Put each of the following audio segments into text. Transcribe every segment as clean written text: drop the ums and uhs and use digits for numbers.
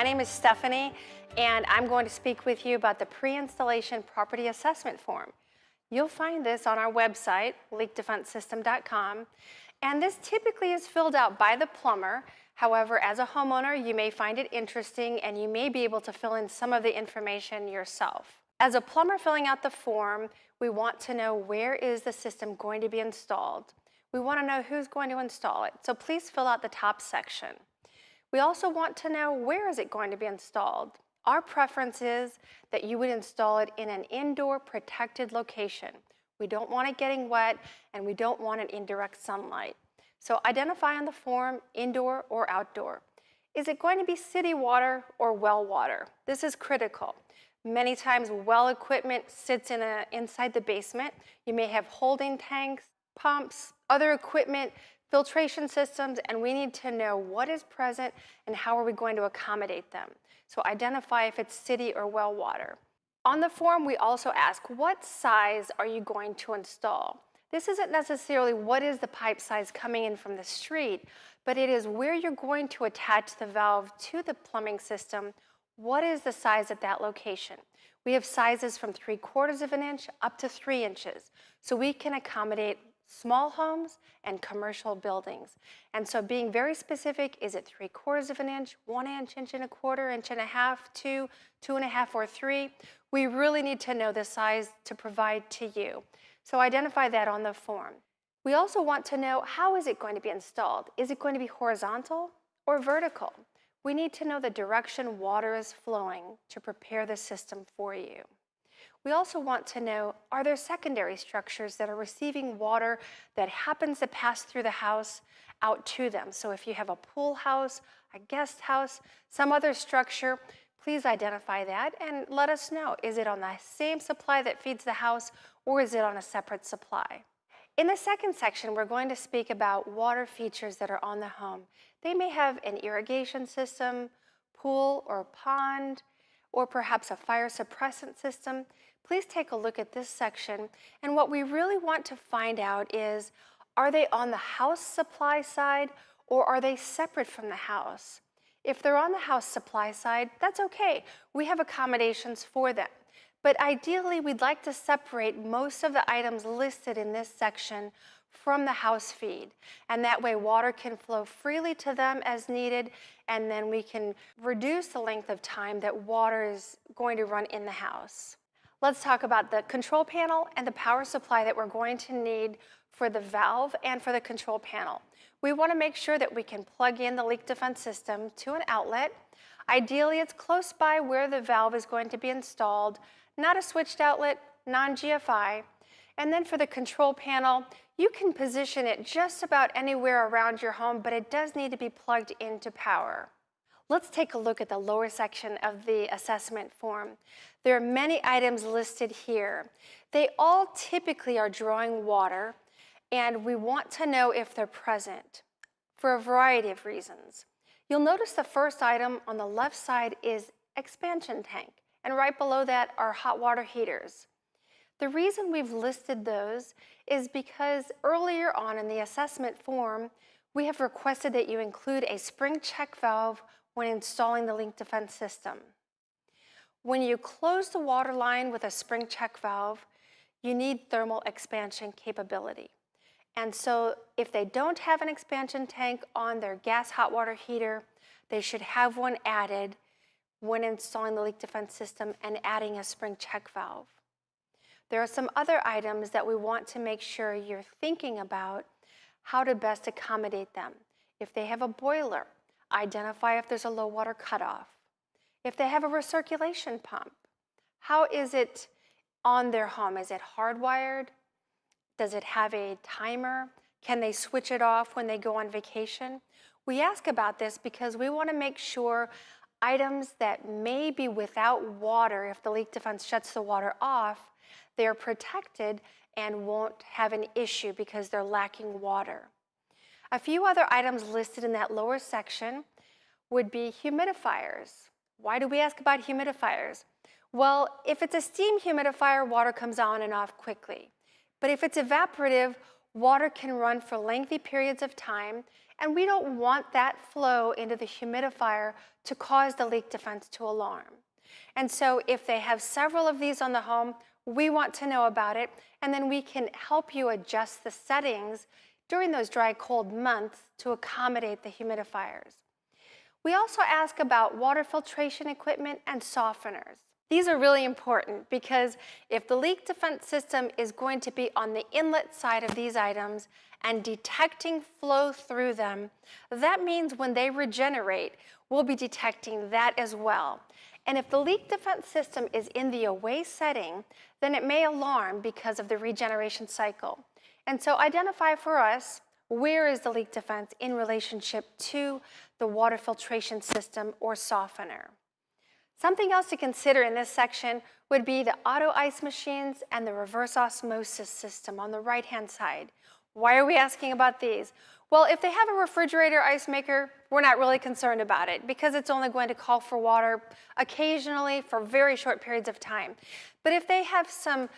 name is Stephanie, and I'm going to speak with you about the pre-installation property assessment form. You'll find this on our website, leakdefensesystem.com, and this typically is filled out by the plumber. However, as a homeowner, you may find it interesting and you may be able to fill in some of the information yourself. As a plumber filling out the form, we want to know where is the system going to be installed. We want to know who's going to install it, so please fill out the top section. We also want to know where is it going to be installed. Our preference is that you would install it in an indoor protected location. We don't want it getting wet and we don't want it in direct sunlight. So identify on the form indoor or outdoor. Is it going to be city water or well water? This is critical. Many times well equipment sits inside the basement. You may have holding tanks, pumps, other equipment, filtration systems, and we need to know what is present and how are we going to accommodate them. So identify if it's city or well water. On the form, we also ask, what size are you going to install? This isn't necessarily what is the pipe size coming in from the street, but it is where you're going to attach the valve to the plumbing system. What is the size at that location? We have sizes from 3/4 of an inch up to 3 inches, so we can accommodate small homes and commercial buildings. And so being very specific, is it 3/4 of an inch, 1 inch, 1.25 inches, 1.5 inches, 2, 2.5, or 3? We really need to know the size to provide to you. So identify that on the form. We also want to know, how is it going to be installed? Is it going to be horizontal or vertical? We need to know the direction water is flowing to prepare the system for you. We also want to know, are there secondary structures that are receiving water that happens to pass through the house out to them? So if you have a pool house, a guest house, some other structure, please identify that and let us know. Is it on the same supply that feeds the house, or is it on a separate supply? In the second section, we're going to speak about water features that are on the home. They may have an irrigation system, pool or pond, or perhaps a fire suppressant system. Please take a look at this section, and what we really want to find out is, are they on the house supply side or are they separate from the house? If they're on the house supply side, that's okay. We have accommodations for them. But ideally, we'd like to separate most of the items listed in this section from the house feed. And that way water can flow freely to them as needed, and then we can reduce the length of time that water is going to run in the house. Let's talk about the control panel and the power supply that we're going to need for the valve and for the control panel. We want to make sure that we can plug in the leak defense system to an outlet. Ideally, it's close by where the valve is going to be installed, not a switched outlet, non-GFI. And then for the control panel, you can position it just about anywhere around your home, but it does need to be plugged into power. Let's take a look at the lower section of the assessment form. There are many items listed here. They all typically are drawing water, and we want to know if they're present for a variety of reasons. You'll notice the first item on the left side is expansion tank, and right below that are hot water heaters. The reason we've listed those is because earlier on in the assessment form, we have requested that you include a spring check valve when installing the leak defense system. When you close the water line with a spring check valve, you need thermal expansion capability. And so if they don't have an expansion tank on their gas hot water heater, they should have one added when installing the leak defense system and adding a spring check valve. There are some other items that we want to make sure you're thinking about how to best accommodate them. If they have a boiler, identify if there's a low water cutoff. If they have a recirculation pump, how is it on their home? Is it hardwired? Does it have a timer? Can they switch it off when they go on vacation? We ask about this because we want to make sure items that may be without water, if the leak defense shuts the water off, they're protected and won't have an issue because they're lacking water. A few other items listed in that lower section would be humidifiers. Why do we ask about humidifiers? Well, if it's a steam humidifier, water comes on and off quickly. But if it's evaporative, water can run for lengthy periods of time, And we don't want that flow into the humidifier to cause the leak defense to alarm. And so if they have several of these on the home, we want to know about it, and then we can help you adjust the settings during those dry, cold months to accommodate the humidifiers. We also ask about water filtration equipment and softeners. These are really important because if the leak defense system is going to be on the inlet side of these items and detecting flow through them, that means when they regenerate, we'll be detecting that as well. And if the leak defense system is in the away setting, then it may alarm because of the regeneration cycle. And so identify for us, where is the leak defense in relationship to the water filtration system or softener? Something else to consider in this section would be the auto ice machines and the reverse osmosis system on the right-hand side. Why are we asking about these? Well, if they have a refrigerator ice maker, we're not really concerned about it because it's only going to call for water occasionally for very short periods of time. But if they have some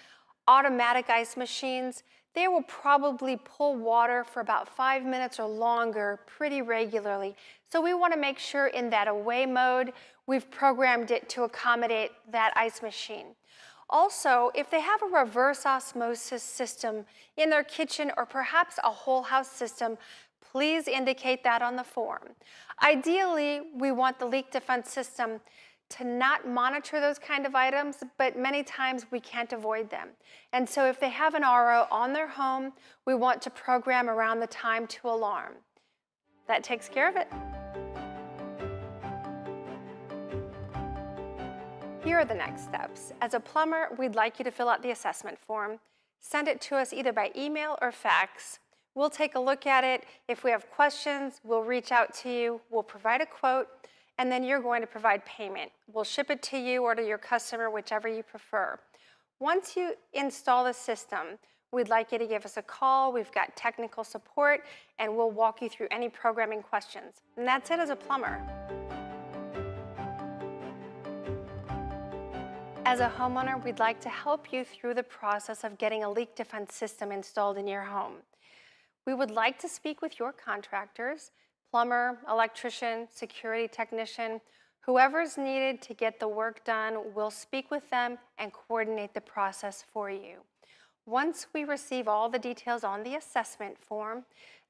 automatic ice machines, they will probably pull water for about 5 minutes or longer pretty regularly. So we want to make sure in that away mode, we've programmed it to accommodate that ice machine. Also, if they have a reverse osmosis system in their kitchen or perhaps a whole house system, please indicate that on the form. Ideally, we want the leak defense system to not monitor those kind of items, but many times we can't avoid them. And so if they have an RO on their home, we want to program around the time to alarm. That takes care of it. Here are the next steps. As a plumber, we'd like you to fill out the assessment form. Send it to us either by email or fax. We'll take a look at it. If we have questions, we'll reach out to you. We'll provide a quote, and then you're going to provide payment. We'll ship it to you or to your customer, whichever you prefer. Once you install the system, we'd like you to give us a call. We've got technical support, and we'll walk you through any programming questions. And that's it as a plumber. As a homeowner, we'd like to help you through the process of getting a leak defense system installed in your home. We would like to speak with your contractors, plumber, electrician, security technician, whoever's needed to get the work done. We'll speak with them and coordinate the process for you. Once we receive all the details on the assessment form,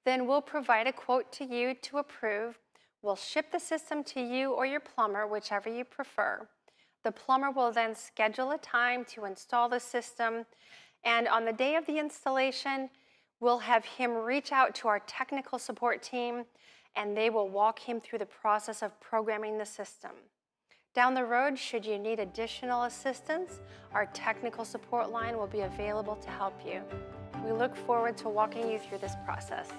then we'll provide a quote to you to approve. We'll ship the system to you or your plumber, whichever you prefer. The plumber will then schedule a time to install the system, and on the day of the installation, we'll have him reach out to our technical support team, and they will walk him through the process of programming the system. Down the road, should you need additional assistance, our technical support line will be available to help you. We look forward to walking you through this process.